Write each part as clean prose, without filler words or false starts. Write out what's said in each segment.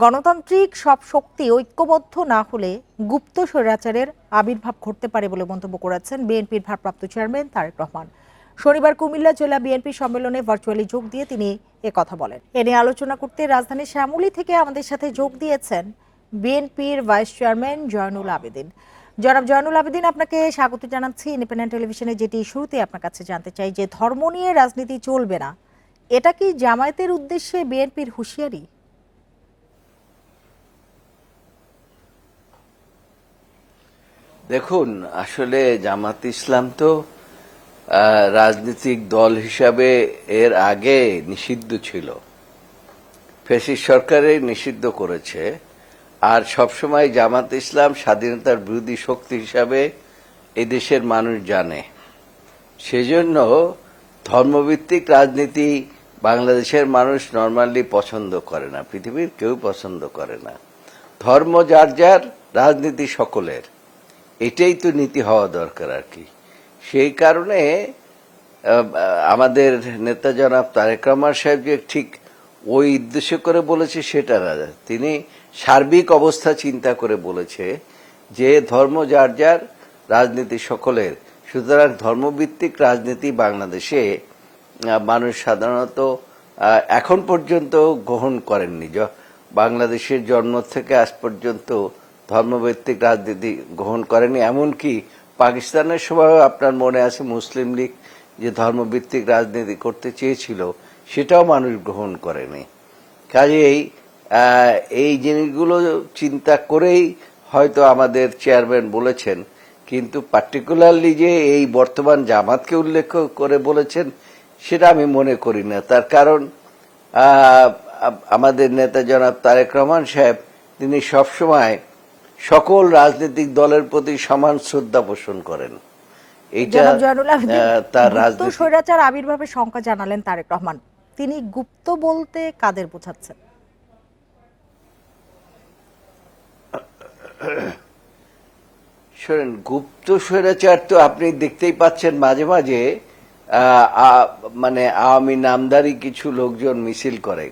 গণতান্ত্রিক সব শক্তি ঐক্যবদ্ধ না হলে গুপ্ত স্বৈরাচারের আবির্ভাব ঘটতে পারে বলে মন্তব্য করেছেন বিএনপির ভারপ্রাপ্ত চেয়ারম্যান তারেক রহমান। শনিবার কুমিল্লা জেলা বিএনপি সম্মেলনে ভার্চুয়ালি যোগ দিয়ে তিনি কথা বলেন। এ নিয়ে আলোচনা করতে রাজধানীর শ্যামলী থেকে আমাদের সাথে যোগ দিয়েছেন বিএনপির ভাইস চেয়ারম্যান জয়নুল আবেদিন। জনাব জয়নুল আবেদিন, আপনাকে স্বাগত জানাচ্ছি ইন্ডিপেন্ডেন্ট টেলিভিশনে। যেটি শুরুতে আপনার কাছে জানতে চাই যে ধর্ম নিয়ে রাজনীতি চলবে না, এটা কি জামায়াতের উদ্দেশ্যে বিএনপির হুঁশিয়ারি? দেখুন, আসলে জামাত ইসলাম তো রাজনৈতিক দল হিসাবে এর আগে নিষিদ্ধ ছিল, ফ্যাসিস্ট সরকারে নিষিদ্ধ করেছে। আর সবসময় জামাত ইসলাম স্বাধীনতার বিরোধী শক্তি হিসাবে এদেশের মানুষ জানে। সেজন্য ধর্মভিত্তিক রাজনীতি বাংলাদেশের মানুষ নরমালি পছন্দ করে না, পৃথিবীর কেউ পছন্দ করে না। ধর্ম যার যার, রাজনীতি সকলের, এটাই তো নীতি হওয়া দরকার আর কি। সেই কারণে আমাদের নেতা জনাব তারেক রহমান সাহেব যে ঠিক ওই উদ্দেশ্য করে বলেছে সেটা না, তিনি সার্বিক অবস্থা চিন্তা করে বলেছে যে ধর্ম যার যার, রাজনীতি সকলের। সুতরাং ধর্মভিত্তিক রাজনীতি বাংলাদেশে মানুষ সাধারণত এখন পর্যন্ত গ্রহণ করেননি। বাংলাদেশের জন্ম থেকে আজ পর্যন্ত ধর্মভিত্তিক রাজনীতি গ্রহণ করেনি। এমনকি পাকিস্তানের সময়ও আপনার মনে আছে মুসলিম লীগ যে ধর্মভিত্তিক রাজনীতি করতে চেয়েছিল, সেটাও মানুষ গ্রহণ করেনি। কাজেই এই জিনিসগুলো চিন্তা করেই হয়তো আমাদের চেয়ারম্যান বলেছেন, কিন্তু পার্টিকুলারলি যে এই বর্তমান জামাতকে উল্লেখ করে বলেছেন সেটা আমি মনে করি না। তার কারণ আমাদের নেতা জনাব তারেক রহমান সাহেব তিনি সবসময় সকল রাজনৈতিক দলের প্রতি সমান শ্রদ্ধা পোষণ করেন। এইটা তার রাজনীতি। স্বৈরাচার আবির্ভাবের শঙ্কা জানালেন তারেক রহমান। তিনি গুপ্ত বলতে কাদের বোঝাচ্ছেন? শোনেন, গুপ্ত স্বৈরাচার তো আপনি দেখতেই পাচ্ছেন মাঝে মাঝে মানে আওয়ামী নামধারী কিছু লোকজন মিছিল করে।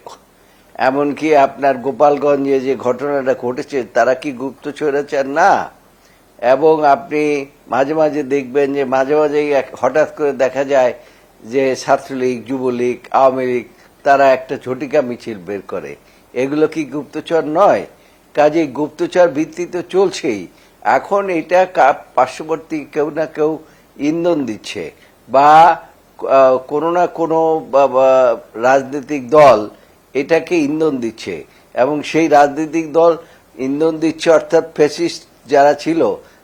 এমনকি আপনার গোপালগঞ্জে যে ঘটনাটা ঘটেছে, তারা কি গুপ্ত স্বৈরাচার না? এবং আপনি মাঝে মাঝে দেখবেন যে মাঝে মাঝেই হঠাৎ করে দেখা যায় যে ছাত্রলীগ, যুবলীগ, আওয়ামী লীগ তারা একটা ঝটিকা মিছিল বের করে। এগুলো কি গুপ্তচর নয়? কাজেই গুপ্তচর ভিত্তি তো চলছেই। এখন এটা পার্শ্ববর্তী কেউ না কেউ ইন্ধন দিচ্ছে, বা কোনো না কোনো রাজনৈতিক দল এটাকে ইন্ধন দিচ্ছে, এবং সেই রাজনৈতিক দল ইন্ধন দিচ্ছে, অর্থাৎ ফ্যাসিস্ট যারা ছিল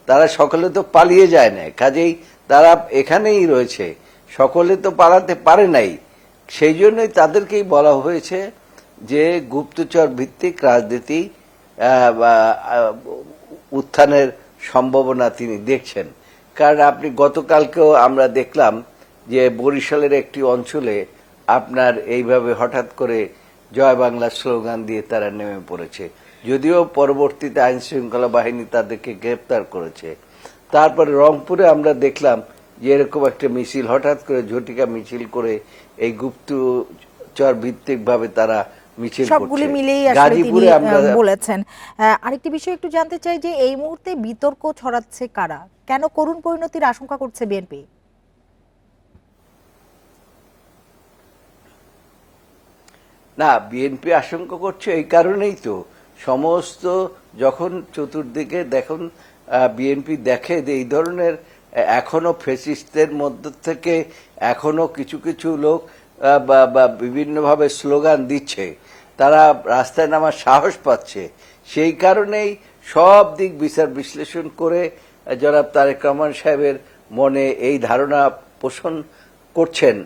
তারা সকলে তো পালিয়ে যায় না, কাজেই তারা এখানেই রয়েছে, সকলে তো পালাতে পারে নাই। সেই জন্যই তাদেরকেই বলা হয়েছে যে গুপ্তচর ভিত্তিক রাজনীতি উত্থানের সম্ভাবনা তিনি দেখছেন। কারণ আপনি গতকালকেও আমরা দেখলাম যে বরিশালের একটি অঞ্চলে আপনার এইভাবে হঠাৎ করে জয় বাংলা স্লোগান দিয়ে তারা নেমে পড়েছে, যদিও পরবর্তীতে আইন শৃঙ্খলা বাহিনী তাদেরকে গ্রেপ্তার করেছে। তারপরে রংপুরে আমরা দেখলাম যে এরকম একটা মিছিল হঠাৎ করে ঝটিকা মিছিল করে এই গুপ্তচর ভিত্তিক ভাবে তারা মিছিল সবগুলি মিলেই আসলে তিনি বলেছেন। আরেকটি বিষয় একটু জানতে চাই যে এই মুহূর্তে বিতর্ক ছড়াচ্ছে কারা? কেন করুণ পরিণতির আশঙ্কা করছে বিএনপি? না, বিএনপি আশঙ্কা করছে এই কারণেই তো, সমস্ত যখন চতুর্দিকে দেখুন বিএনপি দেখে যে এই ধরনের এখনো ফ্যাসিস্টদের মধ্য থেকে এখনো কিছু কিছু লোক বিভিন্নভাবে স্লোগান দিচ্ছে, তারা রাস্তায় নামার সাহস পাচ্ছে। সেই কারণেই সব দিক বিচার বিশ্লেষণ করে জনাব তারেক রহমান সাহেবের মনে এই ধারণা পোষণ করছেন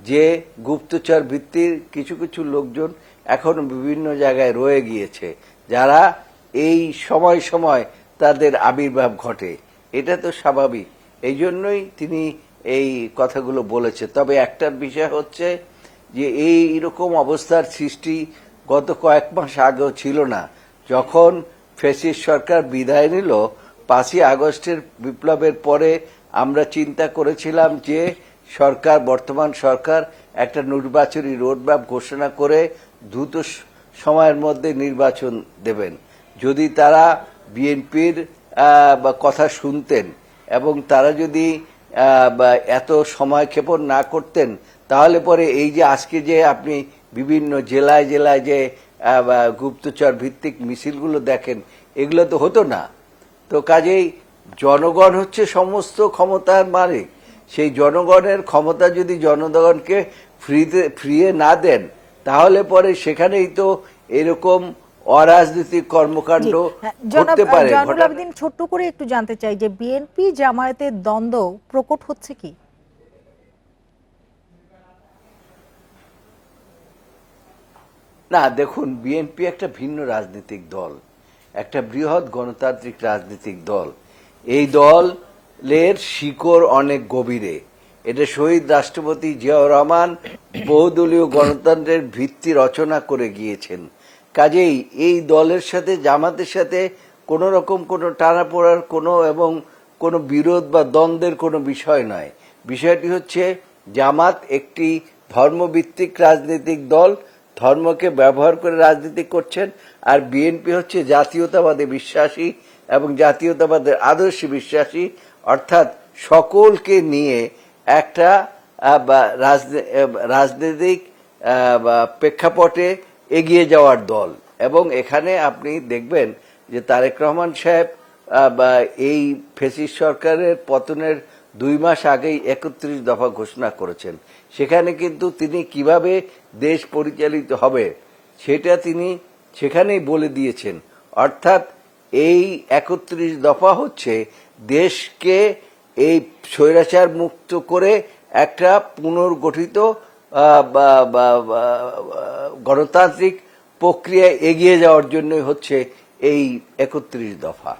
যে গুপ্তচর ভিত্তির কিছু কিছু লোকজন এখনো বিভিন্ন জায়গায় রয়ে গিয়েছে, যারা এই সময় সময় তাদের আবির্ভাব ঘটে। এটা তো স্বাভাবিক, এই জন্যই তিনি এই কথাগুলো বলেছে। তবে একটা বিষয় হচ্ছে যে এইরকম অবস্থার সৃষ্টি গত কয়েক মাস আগেও ছিল না। যখন ফ্যাসিস্ট সরকার বিদায় নিল 5ই আগস্টের বিপ্লবের পরে, আমরা চিন্তা করেছিলাম যে বর্তমান সরকার একটা নির্বাচনী রোডম্যাপ ঘোষণা করে দ্রুত সময়ের মধ্যে নির্বাচন দেবেন। যদি তারা বিএনপির কথা শুনতেন এবং তারা যদি এত সময় ক্ষেপণ না করতেন, তাহলে পরে এই যে আজকে যে আপনি বিভিন্ন জেলায় জেলায় যে গুপ্তচর ভিত্তিক মিছিলগুলো দেখেন, এগুলো তো হতো না। তো কাজেই জনগণ হচ্ছে সমস্ত ক্ষমতার মালিক। সেই জনগণের ক্ষমতা যদি জনগণকে ফ্রিয়ে না দেন, তাহলে পরে সেখানেই তো এরকম অরাজনৈতিক কর্মকাণ্ড করতে পারে। জয়নুল আবেদিন, ছোট্ট করে একটু জানতে চাই যে বিএনপি জামায়াতের দ্বন্দ্ব প্রকট হচ্ছে কি? না, দেখুন, বিএনপি একটা ভিন্ন রাজনৈতিক দল, একটা বৃহৎ গণতান্ত্রিক রাজনৈতিক দল। এই দলের শিকড় অনেক গভীরে। এটা শহীদ রাষ্ট্রপতি জিয়াউর রহমান বহুদলীয় গণতন্ত্রের ভিত্তি রচনা করে গিয়েছেন। কাজেই এই দলের সাথে জামাতের সাথে কোন রকম কোনো টানাপোড়ার এবং কোনো বিরোধ বা দ্বন্দ্বের কোনো বিষয় নয়। বিষয়টি হচ্ছে জামাত একটি ধর্মভিত্তিক রাজনৈতিক দল, ধর্মকে ব্যবহার করে রাজনীতি করছেন, আর বিএনপি হচ্ছে জাতীয়তাবাদে বিশ্বাসী এবং জাতীয়তাবাদের আদর্শে বিশ্বাসী, অর্থাৎ সকলকে নিয়ে একটা রাজনৈতিক প্রেক্ষাপটে এগিয়ে যাওয়ার দল। এবং এখানে আপনি দেখবেন যে তারেক রহমান সাহেব এই ফ্যাসিস্ট সরকারের পতনের 2 মাস আগেই 31 দফা ঘোষণা করেছেন। সেখানে কিন্তু তিনি কিভাবে দেশ পরিচালিত হবে সেটা তিনি সেখানেই বলে দিয়েছেন। অর্থাৎ এই 31 দফা হচ্ছে দেশকে এই স্বৈরাচার মুক্ত করে একটা পুনর্গঠিত গণতান্ত্রিক প্রক্রিয়ায় এগিয়ে যাওয়ার জন্য হচ্ছে এই 31 দফা।